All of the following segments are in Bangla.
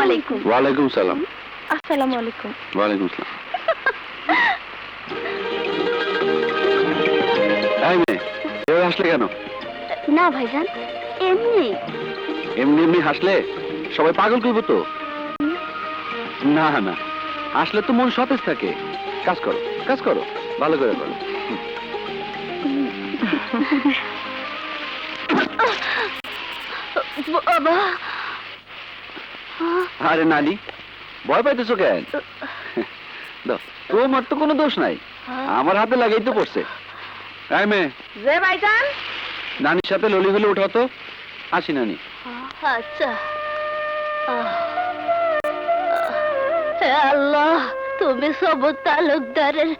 আলাইকুম। ওয়ালাইকুম সালাম। আসসালামু আলাইকুম। ওয়ালাইকুম সালাম। এই মেয়ে, এভাবে হাসলে কেন? না ভাইজান, এমনি। এমনি এমনি হাসলে সবাই পাগল করবো তো। না না, হাসলে তো মন সতেজ থাকে। কাজ করো, কাজ করো, ভালো করে করো। বাবা। আরে নানি, ভয় পাইতেছো কেন? দাও, তোমার তো কোনো দোষ নাই, আমার হাতে লাগাই তো পড়ছে। এই মেয়ে, যে ভাইজান, নানির সাথে ললি হলে উঠাও তো। আসি নানি। আচ্ছা। হে আল্লাহ, তুমি সবুজ তালুকদারের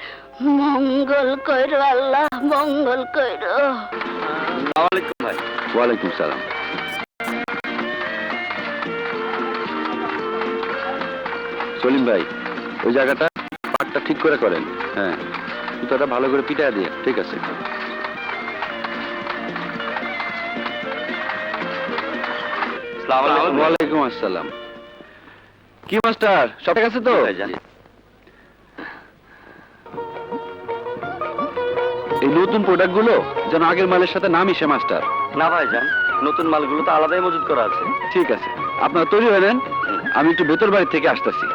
মঙ্গল কইরো, আল্লাহ মঙ্গল কইরো। ওয়ালাইকুম ভাই। ওয়ালাইকুম সালাম। সলিম ভাই, ওই জায়গাটা পাটটা ঠিক করে করেন। হ্যাঁ, জুতাটা ভালো করে পিটায় দিয়ে। ঠিক আছে। ওয়ালাইকুম আসসালাম। কি মাস্টার, সব ঠিক আছে তো? এই নতুন প্রোডাক্ট গুলো যেন আগের মালের সাথে না মিশে মাস্টার। না ভাইজান, নতুন মালগুলো তো আলাদাই মজুত করা আছে। ঠিক আছে, আপনারা তৈরি হয়ে নেন, আমি একটু ভেতর বাড়ি থেকে আসতেছি।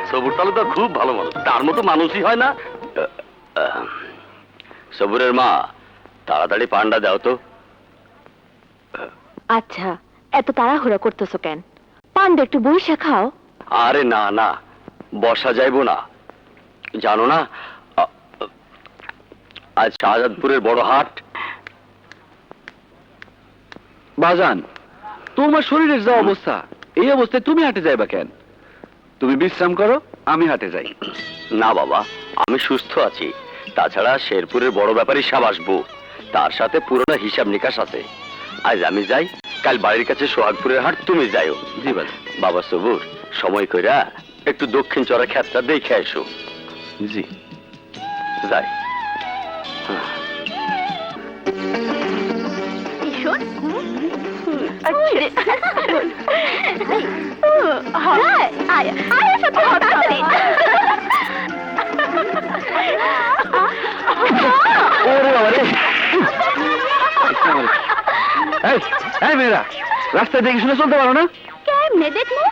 সবুর তালুকদার তো খুব ভালো মানুষ, তার মতো মানুষই হয় না। সবুরের মা, তাড়াতাড়ি পান্ডা দাও তো। আচ্ছা, এত তাড়াহুড়া করতেছো কেন? পান্ডা একটু বইসা খাও। আরে না না, বসা যাইব না। জানো না, আজ শাহজাদপুরের বড় হাট। বাজান, তোমার শরীরের যা অবস্থা, এই অবস্থায় তুমি হাটে যাইবা কেন? তুমি বিশ্রাম করো, আমি হাটে যাই। না বাবা, আমি সুস্থ আছি। তাছাড়া শেরপুরের বড় ব্যাপারী সাহেব আসবো, তার সাথে পুরোনো হিসাব নিকাশ আছে। আজ আমি যাই, কাল বাড়ির কাছে সোহাগপুরের হাট তুমি যাইও। জি বাজান। বাবা সবুর, সময় কইরা একটু দক্ষিণ চড়া ক্ষেতটা দেখে এসো। জি যাই। মেয়েরা, রাস্তায় দেখে শুনে চলতে পারো না? কেমনে দেখবো?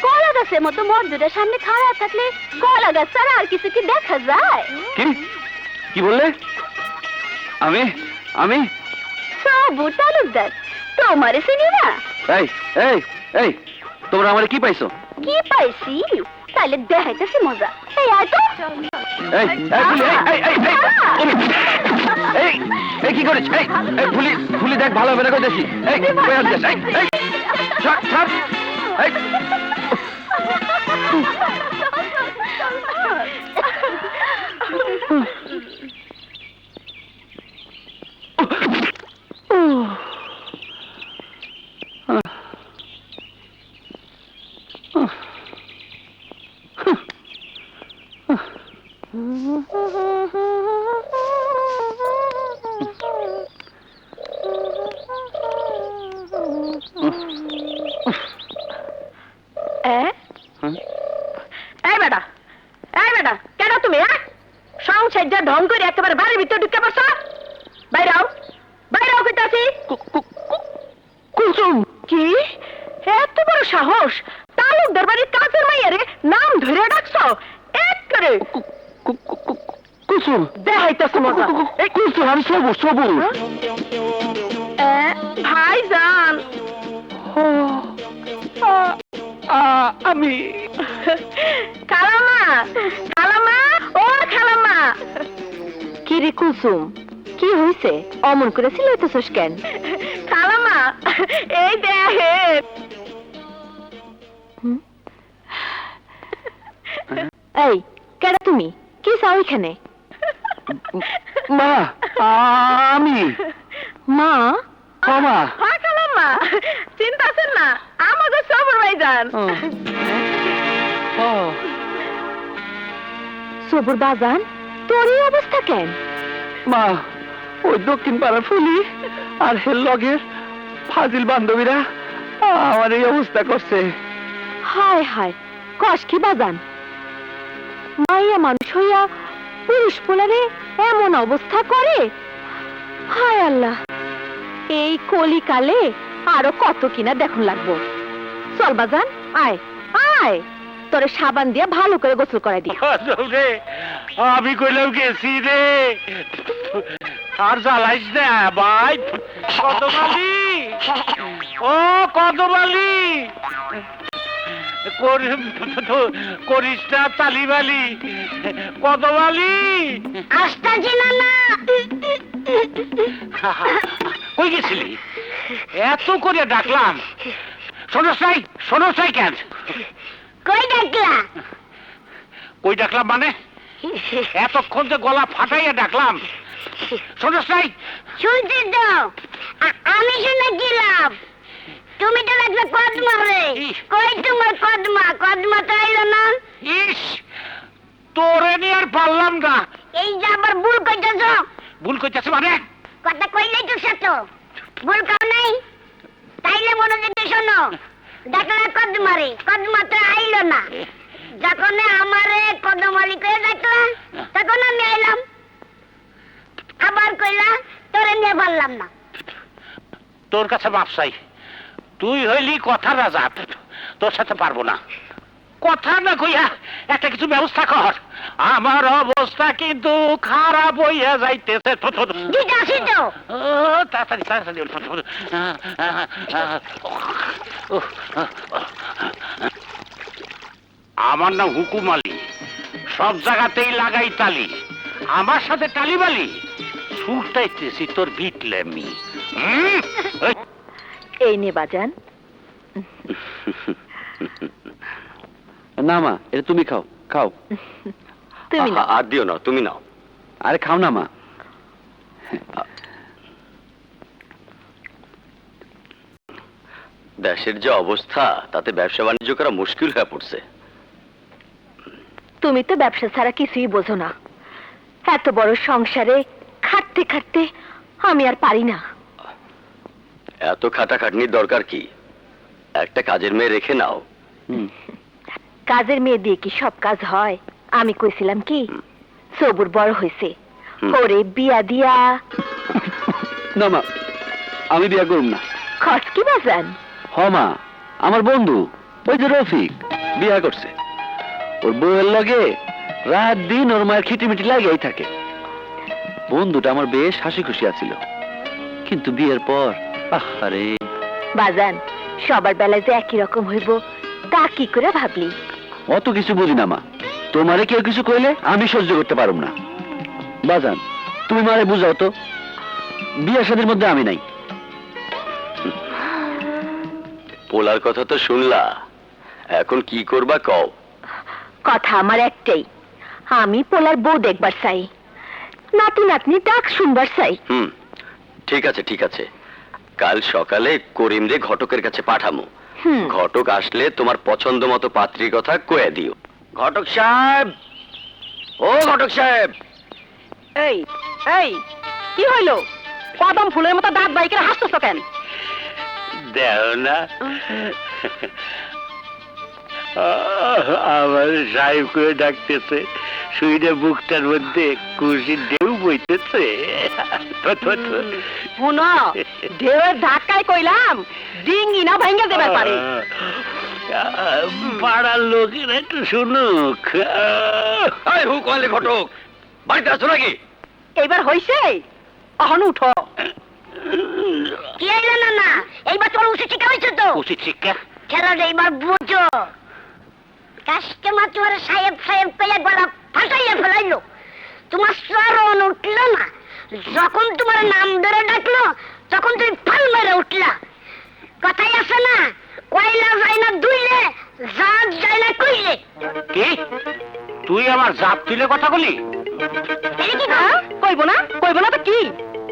কলা গাছের মতো মর্যাদার সামনে খাড়া থাকলে কলা গাছ ছাড়া আর কিছু কি দেখা যায়? কি কি বললে? আমি আমি সবুজ তালুকদার, তোমারে চিনি না? এই এই এই, তোমরা আমারে কি পাইছো? কি পাইছি? তাহলে দেখাইতেছি মজা। এই আয় তো। এই এই ফুলি, এই এই এই এই এই কি করিস? এই এই ফুলি ফুলি, দেখ ভালো হবে না কইতেছি। এই কই আসছিস? এই এই ছাড় ছাড়। এই সংসারটা ঢং করে একেবারে বাড়ির ভিতরে ঢুকে পড়ছ। বাইরাও বাইরাও কইতাছি। কুসুম, কি এত বড় সাহস? তালুকদার বাড়ির কাজের মাইয়ারে নাম ধরে ডাকছো? এক করে কুসুম দেখাইতেছো মজা। এই কুসুম, আমি সবুজ সবুজ। ভাইজান, আমি খালামা খালামা, ও খালামা। কি রে কুসুম, কি হইছে? অমন করে চিল্লাইতেছস কেন? খালামা, এই দেখে। এই কেডা তুমি? কি চাও এখানে? মা, আমি মা। মামা। হ্যাঁ খালাম্মা, চিন্তা আছেন না, আমাকে সবর ভাইজান। সবর বাজান, তোর এই অবস্থা কেন? মা, ওই দক্ষিণ পাড়ার ফুলি আর হের লগের ফাজিল বান্ধবীরা আমার এই অবস্থা করছে। হায় হায় কস কি বাজান, মাইয়া মানুষ হইয়া পুরুষ পোলারে এমন অবস্থা করে। হায় আল্লাহ, এই কলিকালে আরো কত কিনা দেখুন লাগবো। চল বাজান, আয় আয়, তোরে সাবান দিয়া ভালো করে গোসল করাই দি। আমি কইলাম গেছি রে, আর জ্বালাইস না ভাই। কদমালি, ও কদমালি, করিস না তালিবালি। কদমালি আসতাছি না না। কই গেছিলি? এত করে ডাকলাম, শোনস নাই কেন? কই ডাকলা? কই ডাকলাম মানে এতক্ষণ যে গলা ফাটাইয়া ডাকলাম, শোনস নাই? শুনছি তো, আমি শুনে কি লাভ? তুমি তো লাগবে কদমা রে। কই তোমার কদমা? কদমা তো আইলো না। ইস, তোরে নিয়ে আর পারলাম না। এই যে আবার ভুল কইতেছ। ভুল কইতেছে মানে? কথা কইলেই তো সত্য, ভুল কাও নাই। তাইলে মনোযোগ দিয়ে শোনো। ডাকলা কদমা রে, কদমা তো আইলো না। যখন আমারে কদমালি করে ডাকলা, তখন আমি আইলাম। আবার কইলা তোরে নিয়ে পারলাম না। তোর কাছে মাপ চাই, তুই হইলি কথা রাজা, তোর সাথে পারবো না। কথা না কইয়া একটা কিছু ব্যবস্থা কর, আমার অবস্থা কিন্তু খারাপ হইয়া যাইতেছে। দিতাছি তো। তাড়াতাড়ি তাড়াতাড়ি। আমার নাম হুকুম আলী, সব জায়গাতেই লাগাই তালি। আমার সাথে টালিবালি ছুটাইতেছি তোর ভিটলেমি। এই নে বাজান। না মা, এটা তুমি খাও, খাও। তুমি না। আর দিও না, তুমি নাও। আরে খাও না মা। দেশের যে অবস্থা, তাতে ব্যবসা বাণিজ্য করা মুশকিল হয়ে পড়ছে। তুমি তো ব্যবসা ছাড়া কিছুই বোঝো না। এত বড় সংসারে খাটতে খাটতে আমি আর পারি না। এত খাটাখাটনির দরকার কি? একটা কাজের মেয়ে রেখে নাও। কাজের মেয়ে দিয়ে কি সব কাজ হয়? আমি কইছিলাম কি, সবুর বড় হয়েছে, ওরে বিয়া দিয়া। না মা, আমি বিয়া করব না। খস কি বাজান? হ মা, আমার বন্ধু ওই যে রফিক বিয়া করছে। ওর বউয়ের লগে রাত দিন ওর মায়ের খিটিমিটি লাগিয়েই থাকে। বন্ধুটা আমার বেশ হাসি খুশি আছিল, কিন্তু বিয়ের পর আরে বাজান, সবার বেলায় যে একই রকম হইব তা কি করে ভাবলি? অত কিছু বুঝি না মা। তোমারে কেউ কিছু কইলে আমি সহ্য করতে পারব না। বাজান, তুমি মারে বুঝাও তো, বিয়ে শাদীর মধ্যে আমি নাই। পোলার কথা তো শুনলা, এখন কি করবা কও? কথা আমার একটাই, আমি পোলার বউ দেখবার চাই, নাতি নাতনি ডাক শুনবার চাই। ঠিক আছে ঠিক আছে, কাল সকালে করিম রে ঘটকের কাছে পাঠামো। ঘটক আসলে তোমার পছন্দ মতো পাত্রীর কথা কয়ে দিও। ঘটক সাহেব, ও ঘটক সাহেব। এই এই কি হইল? কদম ফুলের মতো দাঁত বাইকে হাসতেছ কেন? দেও না, আমার সাহেব করে ডাকতেছে, শুইনে বুকটার মধ্যে খুশির ঢেউ বইতেছে। শুনো, ঢেউয়ের ধাক্কায় কইলাম ডিঙ্গি না ভাঙ্গা দেবার পারে। পাড়ার লোকের একটু শুনুক। হুকমালে ঘটক, বাড়িতে আছো নাকি? এইবার হইছে, এখন উঠো। কি আইলা না না, এইবার তোর উচিত শিক্ষা হয়েছে তো। উচিত শিক্ষা খেলাটা এইবার বুঝো। কাস্টমার তোমার সাহেব সাহেব কইয়া গলা ফাটাইয়া ফেলাইলো, তোমার চরণ উঠলো না। যখন তোমার নাম ধরে ডাকলো, তখন তুমি ফাল মেরে উঠলা। কথাই আছে না, কয়লা যায় না দুইলে, জাত যায় না কইলে। কি তুই আমার জাত তুলে কথা বলি? কইব না, কইব না তো কি?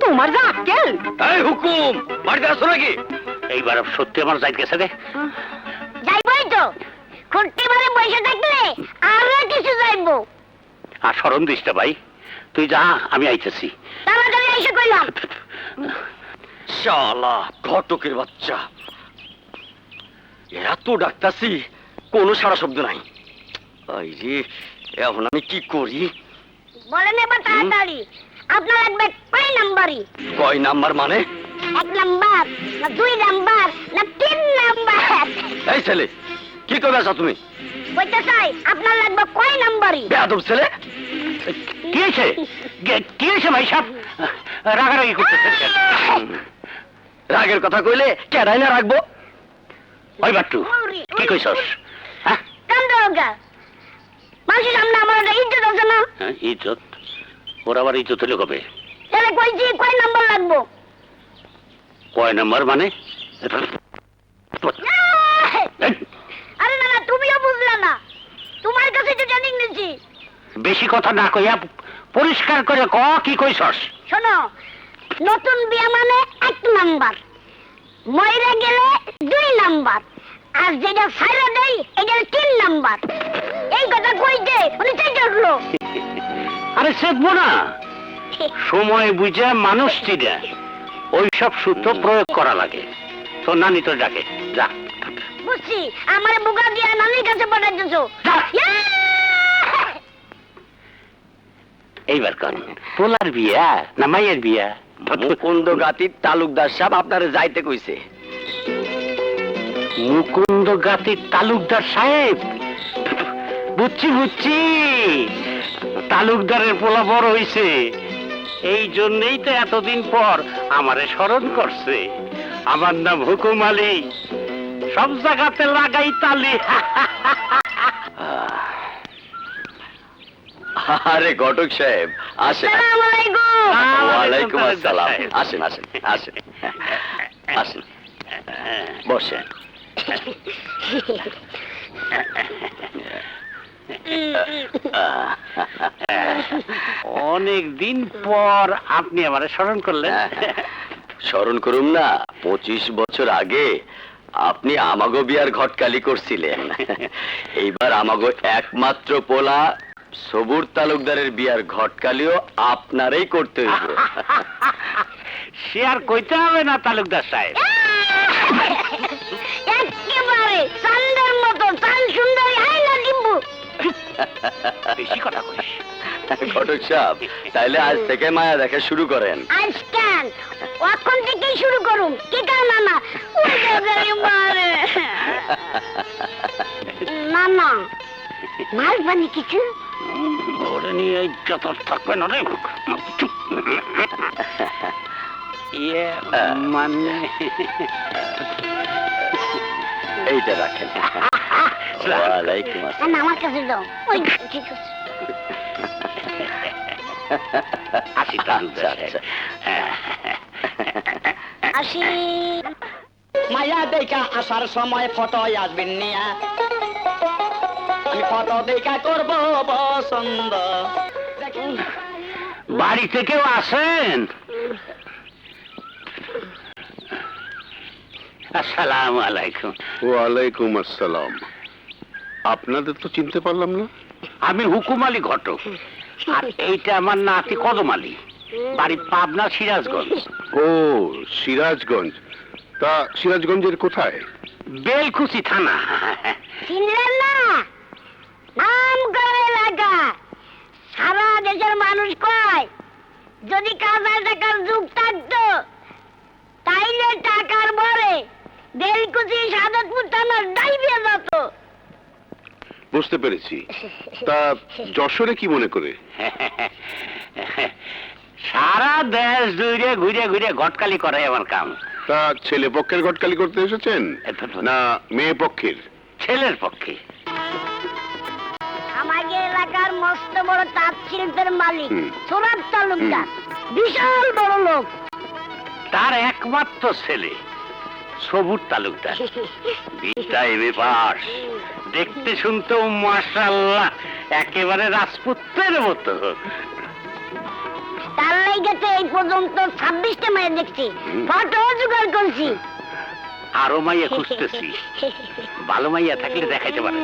তোমার জাত কেল? এই হুকুম, বাড়িতে আছো নাকি? এইবার সত্যি আমার জাত গেছে রে। যাইবই তো, খুঁটি মারে বসে থাকলে আর কিছু যাইব। আর স্মরণ দিস না ভাই, তুই যা, আমি আইতেছি। তাড়াতাড়ি এসে কইলাম। শালা ঘটকের বাচ্চা, এত ডাক্তারছি কোনো সারা শব্দ নাই। এই রে, এখন আমি কি করি? বলেন এবার তাড়াতাড়ি, আপনার লাগবে কয় নাম্বারই? কয় নাম্বার মানে? 1 নাম্বার না 2 নাম্বার না 3 নাম্বার? এই ছেলে, কি করবে আছো তুমি? বলতে চাই আপনার লাগবে কয় নাম্বারই? বেয়াদব ছেলে। কি হয়েছে? কি হয়েছে ভাই সাহেব? রাগারাগি করতেছেন কেন? রাগের কথা কইলে কেডাই না রাখবো? ওই বাট্টু, কি কইছস? হ্যাঁ? কান্দরগা মানুষের সামনে আমার একটা ইজ্জত আছে না? হ্যাঁ, ইজ্জত? ওর আবার ইজ্জত হলো কবে? তাহলে কইছি কয় নাম্বার লাগবো? কয় নাম্বার মানে? আরে না না, তুমিও বুঝলা না, তোমার কাছে তো ট্রেনিং নিচ্ছি। বেশি কথা না কইয়া পরিষ্কার করে ক, কি কইছস? শোনো, নতুন বিয়া মানে 1 নাম্বার, মইরা গেলে 2 নাম্বার, আর যেটা ছাইরা দেই এটা 3 নাম্বার। এই কথা কইতে উনি চাইতে উঠলো। আরে চেতবো না, সময় বুঝে মানুষ চিনে ওইসব সূত্র প্রয়োগ করা লাগে। তো নানি তো ডাকে, যা। বুঝছি, আমার বুকা দিয়া নানির কাছে পাঠাইতেছো। যা। এইবার কর, পোলার বিয়া না মাইয়ের বিয়া? মুকুন্দ গাতির তালুকদার সাহেব আপনারে যাইতে কইছে। মুকুন্দ গাতির তালুকদার সাহেব? বুঝছি বুঝছি, তালুকদারের পোলা বড় হইছে, এই জন্যই তো এতদিন পর আমারে স্মরণ করছে। আমার নাম হুকুম আলী, সব জায়গাতে লাগাই তালি। আরে ঘটক সাহেব, আসেন। আসসালামু আলাইকুম। ওয়ালাইকুম আসসালাম। আসেন আসেন আসেন আসেন, বসেন। অনেক দিন পর আপনি আমারে স্মরণ করলেন। স্মরণ করুম না, 25 বছর আগে আপনি আমাগো বিয়ার ঘটকালি করছিলেন। এইবার আমাগো একমাত্র পোলা সবুর তালুকদারের বিয়ার ঘটকালিও আপনারই করতে হইব। সে আর কইতে হবে না তালুকদার সাহেব। একেবারে চান্দের মতো চাল সুন্দরী আইলা ডিম্বু। বেশি কথা কইস। ঘটক সাহেব, তাইলে আজ থেকে মায়া দেখা শুরু করেন। আজ কেন, এখন থেকেই শুরু করুন। কি কারণ না না মারে না না মাল পানি কিছু? ওরে নিয়ে যত থাকবে না রে। ইয়ে মানে এইটা রাখেন। ওয়ালাইকুম না আসসালাম। না, আমার কাছে দাও। ওই ঠিক আছে। আসি তালুকদার আচ্ছা, সাহেব। আসি। মায়া দেখা আসার সময় ফটো আসবেন নিয়া, আমি ফটো দেখা করব পছন্দ। বাড়ি থেকেও আসেন? আসসালামু আলাইকুম। ওয়ালাইকুম আসসালাম। আপনাদের তো চিনতে পারলাম না। আমি হুকুম আলী ঘটক, আর এইটা আমার নাতি কদম আলী, বাড়ি পাবনা সিরাজগঞ্জ। ও, সিরাজগঞ্জ। তা সিরাজগঞ্জের কোথায়? বেলকুচি থানা। চিনলেন না? নাম করে এলাকা। সারা দেশের মানুষ কয় যদি কাঁচা টাকার যুগ থাকতো তাইলে টাকার ভরে বেলকুচি সাদতপুর থানার ডাইবে যেত। বুঝতে পেরেছি। তা যশোরে কি মনে করে? সারা দেশ জুড়ে ঘুরে ঘুরে ঘটকালি করে আমার কাম। তা ছেলে পক্ষের ঘটকালি করতে এসেছেন না মেয়ে পক্ষের? ছেলের পক্ষে। আমাদের এলাকার মস্ত বড় তাঁত শিল্পের মালিক হুম। সুরাত তালুকদার, বিশাল বড় লোক। তার একমাত্র ছেলে সবুর তালুকদার, বিটা এমএ পাস, দেখতে শুনতেও মাশাআল্লাহ একেবারে রাজপুত্রের মতো। তার লাইগে তো এই পর্যন্ত 26টা মেয়ে দেখছি, ফটো জোগাড় করছি। আরো মাইয়া খুঁজতেছি, ভালো মাইয়া থাকলে দেখাইতে পারে।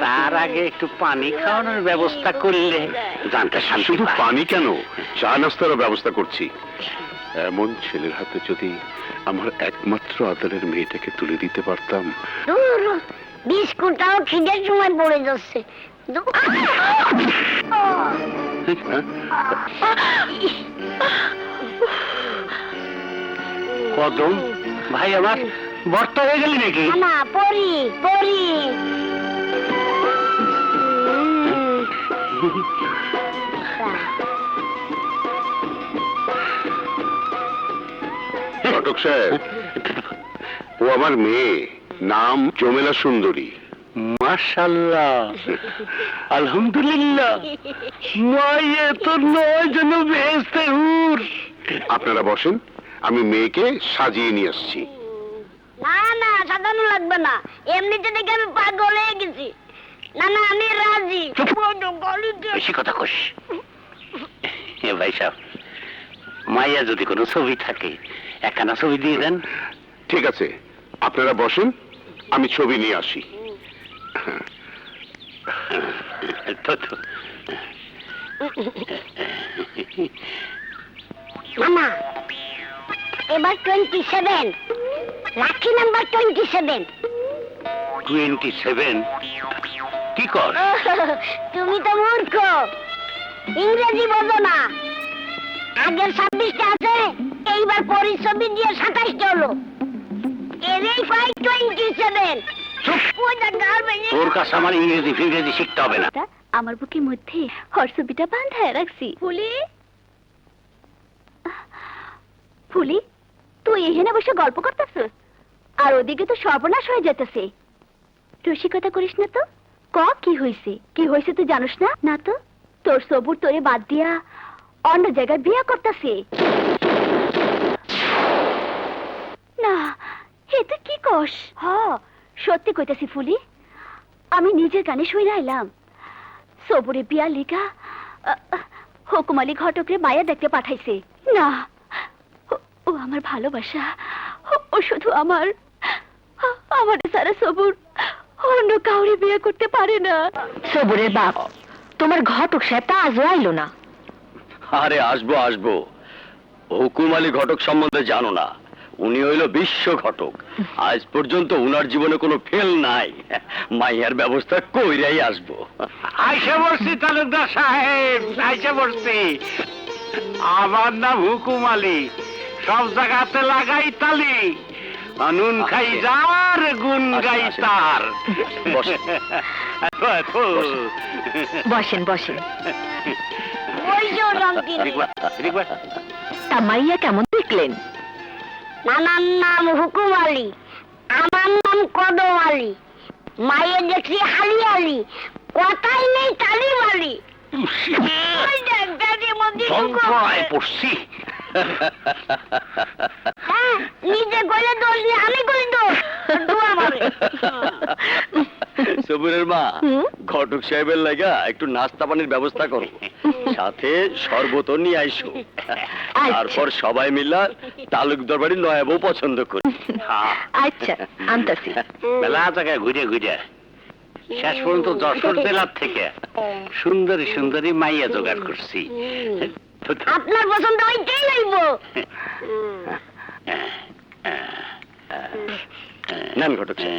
তার আগে একটু পানি খাওয়ানোর ব্যবস্থা করলে জানতে শান্তি শুধু পায়। পানি কেন, চা নাস্তারও ব্যবস্থা করছি। এমন ছেলের হাতে যদি আমার একমাত্র আদরের মেয়েটাকে তুলে দিতে পারতাম। দূর, বিস্কুটটাও খিদের সময় পড়ে যাচ্ছে। কদম ভাই আমার বর্তা হয়ে গেলি নাকি? না পরি পরি। ঘটক সাহেব, ও আমার মেয়ে, নাম জমেলা সুন্দরী। মাশাআল্লাহ, আলহামদুলিল্লাহ, মায়ে তো নয় যেন বেহেশতে হুর। আপনারা বসেন, আমি মেয়েকে সাজিয়ে নিয়ে আসছি। না না সাজানো লাগবে না, এমনিতে দেখে আমি পাগল হয়ে গেছি। না না আমি রাজি। বেশি কথা কস। এ ভাই সাহেব, মাইয়া যদি কোনো ছবি থাকে একখানা ছবি দিয়ে দেন। ঠিক আছে, আপনারা বসেন, আমি ছবি নিয়ে আসি। তো তো। মামা এবার 27, লাকি নাম্বার 27। 27? কি কর? তুমি তো মূর্খ, ইংরেজি বোঝো না। আগের 26টা আছে, এইবার পরিছবি দিয়ে 27টা হলো। এরই পাই 27। ওই দেখ, গাল ভেঙে তোর কাছে আমার ইংরেজি ফিংরেজি শিখতে হবে না। আমার বুকের মধ্যে হরছবিটা বাঁধায় রাখছি। ফুলি ফুলি, তুই এখানে বসে গল্প করতেছিস, আর ওদিকে তো সর্বনাশ হয়ে যেতেছে। রসিকতা করিস না তো। ক কি হয়েছে? কি হয়েছে তুই জানিস না? না তো, তোর সবুর তোরে বাদ দিয়া অন্য জায়গায় বিয়ে করতেছে। না, হে তুই কি কস? হ, সত্যি কইতাছি ফুলি, আমি নিজের কানে শুনে আইলাম। সবুরে বিয়া লিগা হুকুম আলী ঘটকরে মায়া দেখতে পাঠাইছে। না, ও আমার ভালোবাসা, ও শুধু আমার সারা সবুর অন্য কাউরে বিয়ে করতে পারে না। সবুরের বাপ তোমার ঘটক সাহেবটা আজও আইলো না। আরে আসবো আসবো, হুকুম আলী ঘটক সম্বন্ধে জানো না? উনি হইল বিশ্ব ঘটক। আজ পর্যন্ত উনার জীবনে কোনো ফেল নাই। মাইয়ার ব্যবস্থা কইরাই আসবো। আইসা বসছি তালুকদার সাহেব, আইসা বসছি। আমার নাম হুকুম আলী, সব জায়গাতে লাগাই তালি। নুন খাই যার, গুন গাই তার। বসেন। বসেন বসেন। ওই যে রংকিনী। দেখবা তা মাইয়া কেমন দেখলেন? নানার নাম হুকুম আলী, আমার নাম কদম আলী। মায়ের দেখছি হালি আলী, কথাই নেই তালি মালি। যন্ত্রণায় পড়ছি। হ্যাঁ, নিজে গলে দোষ দিয়ে আমি করি দোষ। দোয়া মারে। সবুরের মা, হুম? ঘটক সাহেবের লাগা একটু নাস্তা পানির ব্যবস্থা করো, সাথে শরবত নিয়ে আইসো। তারপর সবাই মিলা তালুকদার বাড়ির নয়া বউ পছন্দ করি। আচ্ছা, আনতাছি। মেলা জায়গায় ঘুরে ঘুরে শেষ পর্যন্ত যশোর জেলার থেকে সুন্দরী সুন্দরী মাইয়া জোগাড় করছি। আপনার পছন্দ ওইটাই লইব। নেন ঘটক সাহেব।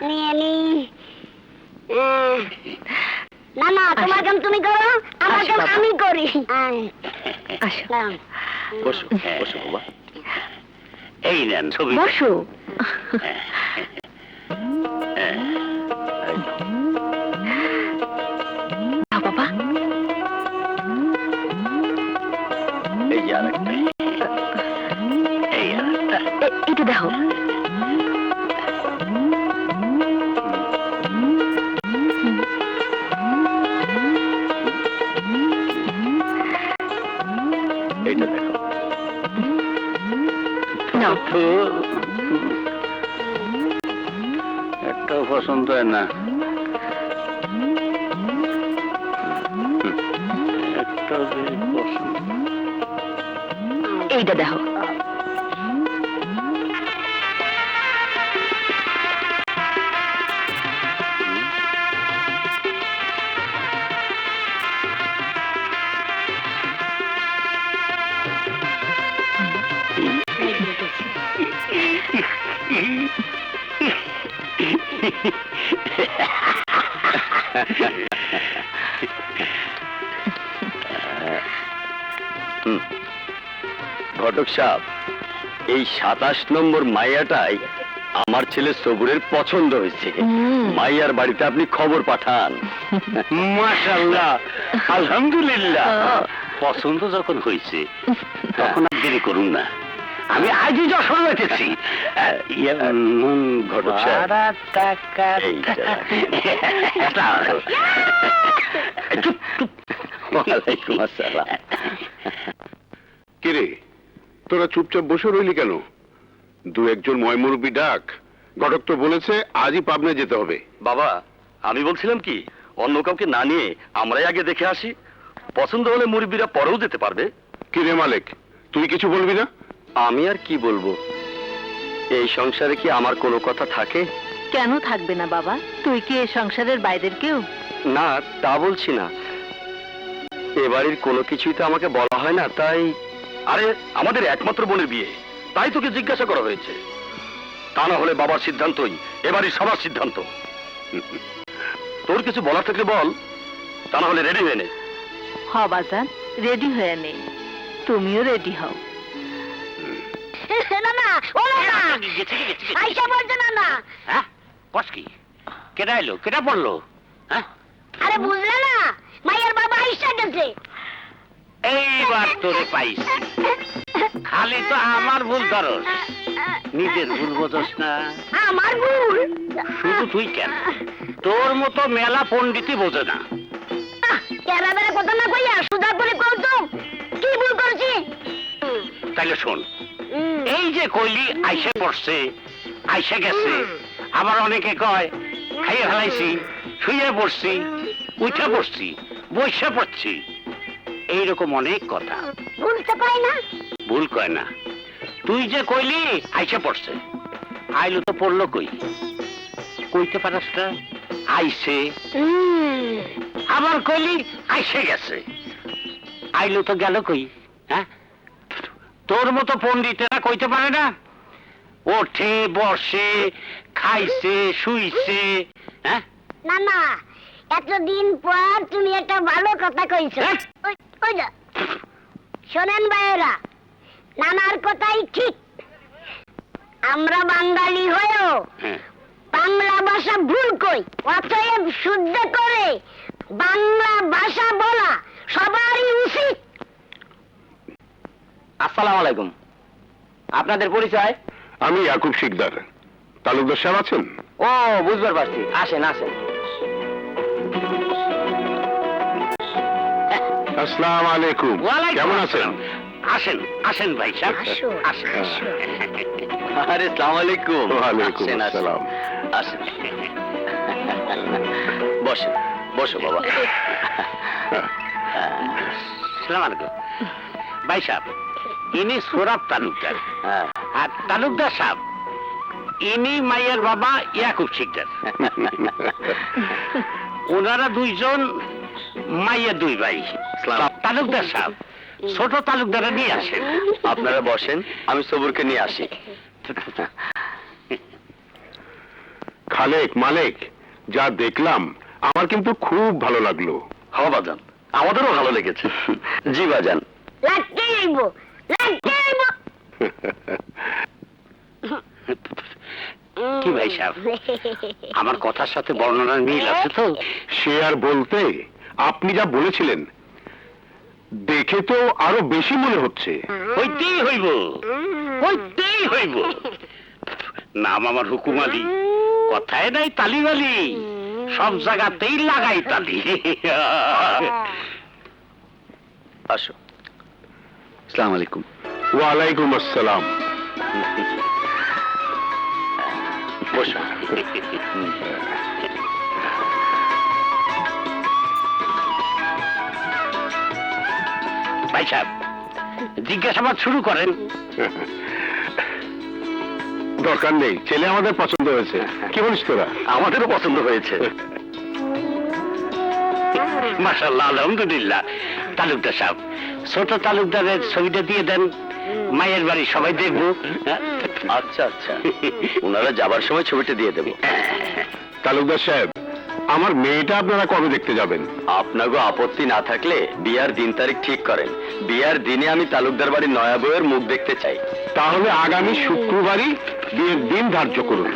নিয়ে নি। না না, তোমার কাম তুমি করো, আমার কাম আমি করি। বসো বসো বাবা। এই নেন ছবি। বসো। বাবা, এই যে আরেকটা। এই আরেকটা। এটা দেখো। এইটা দেখো। নাও। একটাও পছন্দ হয় না। একটাও যদি পছন্দ। এইটা দেখো। ঘটক সাহেব, এই 27 নম্বর মাইয়াটাই আমার ছেলে সবুরের পছন্দ হয়েছে। মাইয়ার বাড়িতে আপনি খবর পাঠান। মাশাআল্লাহ, আলহামদুলিল্লাহ। পছন্দ যখন হয়েছে তখন আর দেরি করুন না, আমি আজই যশোর যাইতেছি। ঘটক সাহেব, ভাড়া টাকা এই ওয়ালাইকুম আসসালাম। কিরে, তোরা চুপচাপ বসে রইলি কেন? দু একজন ময়মুরব্বী ডাক। ঘটক তো বলেছে আজই পাবনা যেতে হবে। বাবা, আমি বলছিলাম কি, অন্য কাউকে না নিয়ে আমরাই আগে দেখে আসি। পছন্দ হলে মুরব্বীরা পরেও যেতে পারবে। কিরে মালিক, তুই কিছু বলবি না? আমি আর কি বলবো, এই সংসারে কি আমার কোনো কথা থাকে? কেন থাকবে না বাবা? তুই কি এই সংসারের বাইরের কেউ? না, তা বলছি না। এ বাড়ির কোনো কিছুই তো আমাকে বলা হয় না, তাই। আরে, আমাদের একমাত্র বোনের বিয়ে, তাই তোকে জিজ্ঞাসা করা হয়েছে। তা না হলে বাবার সিদ্ধান্তই এ বাড়ির সবার সিদ্ধান্ত। তোর কিছু বলার থাকলে বল, তা না হলে রেডি হয়ে নে। হ বাজান, রেডি হয়ে নে। তুমিও রেডি হও। হ্যাঁ, বস কি? কেডা এলো, কেডা পড়লো? হ্যাঁ, আরে বুঝলে না, মায়ের বাবা আইসা গেছে। এইবার তোরে পাইছি। খালি তো আমার ভুল ধরস, নিজের ভুল বোঝস না। আমার ভুল। শুধু তুই কেন, তোর মতো মেলা পণ্ডিতই বোঝে না। কেরা বেড়ে কথা না কইয়া সুদা করে কও তো, কি ভুল করছি? তাইলে শোন, এই যে কইলি আইসে পড়ছে, আইসে গেছে, আবার অনেকে কয় খাইয়ে ফেলাইছি, শুয়ে পড়ছি, উঠে পড়ছি, বসে পড়ছি, এইরকম অনেক কথা। ভুলতে পাই না। ভুল কয় না। তুই যে কইলি আইসে পড়ছে, আইলো তো পড়লো কই? কইতে পারস না আইসে। আবার কইলি আইসে গেছে, আইলো তো গেল কই? হ্যাঁ, তোর মতো পণ্ডিতেরা কইতে পারে না ওঠে বসে খাইছে শুইছে? হ্যাঁ, না না, এতদিন পর তুমি একটা ভালো কথা কইছো। হ্যাঁ? ওই যা। শোনেন ভাইয়েরা, নানার কথাই ঠিক। আমরা বাঙালি হয়েও হ্যাঁ। বাংলা ভাষা ভুল কই, অতএব শুদ্ধ করে বাংলা ভাষা বলা সবারই উচিত। আসসালামু আলাইকুম। আপনাদের পরিচয়? আমি ইয়াকুব শিকদার। তালুকদার সাহেব আছেন? ও, বুঝবার পারছি। আসেন আসেন। আসসালাম আলাইকুম। ওয়ালাইকুম কেমন আছেন? আসসালাম। আসেন আসেন ভাই সাহেব, আসো, আসেন। আরে, আসসালামু আলাইকুম। ওয়ালাইকুম আসেন, আসেন। আসসালাম। আসেন। বসেন, বসো বাবা। সালাম আলাইকুম ভাই সাহেব, ইনি সোরাব তালুকদার। হ্যাঁ। আর তালুকদার সাহেব, ইনি মাইয়ার বাবা ইয়াকুব শিকদার। ওনারা দুইজন মাইয়া দুই ভাই। তালুকদার সাহেব, ছোট তালুকদারা নিয়ে আসেন। আপনারা বসেন, আমি সবুরকে নিয়ে আসি। খালেক, মালিক, যা দেখলাম আমার কিন্তু খুব ভালো লাগলো। হ্যাঁ বাজান, আমাদেরও ভালো লেগেছে। জি বাজান। লাগতে হইব, লাগতে হইব। কি ভাই সাহেব, আমার কথার সাথে বর্ণনার মিল আছে তো? সে আর বলতে, আপনি যা বলেছিলেন দেখে তো আরো বেশি মনে হচ্ছে। হইতেই হইব, হইতেই হইব। নাম আমার হুকুম আলী, কথায় নাই তালিবালি, সব জায়গাতেই লাগাই তালি। আসো। আসসালামু আলাইকুম। ওয়ালাইকুম আসসালাম। বসো। ভাই সাহেব, জিজ্ঞাসাবাদ শুরু করেন। দরকার নেই, ছেলে আমাদের পছন্দ হয়েছে। কি বলিস তোরা? আমাদেরও পছন্দ হয়েছে। মাশাআল্লাহ, আলহামদুলিল্লাহ। তালুকদার সাহেব, ছোট তালুকদারের ছবিটা দিয়ে দেন, মায়ের বাড়ি সবাই দেখবো। আচ্ছা আচ্ছা, ওনারা যাবার সময় ছবিটা দিয়ে দেবো। তালুকদার সাহেব, আমার মেয়েটা আপনারা কবে দেখতে যাবেন? আপনাগো আপত্তি না থাকলে বিয়ার দিন তারিখ ঠিক করেন। বিয়ার দিনে আমি তালুকদার বাড়ির নয়া বউয়ের মুখ দেখতে চাই। তাহলে আগামী শুক্রবারই বিয়ের দিন ধার্য করুন।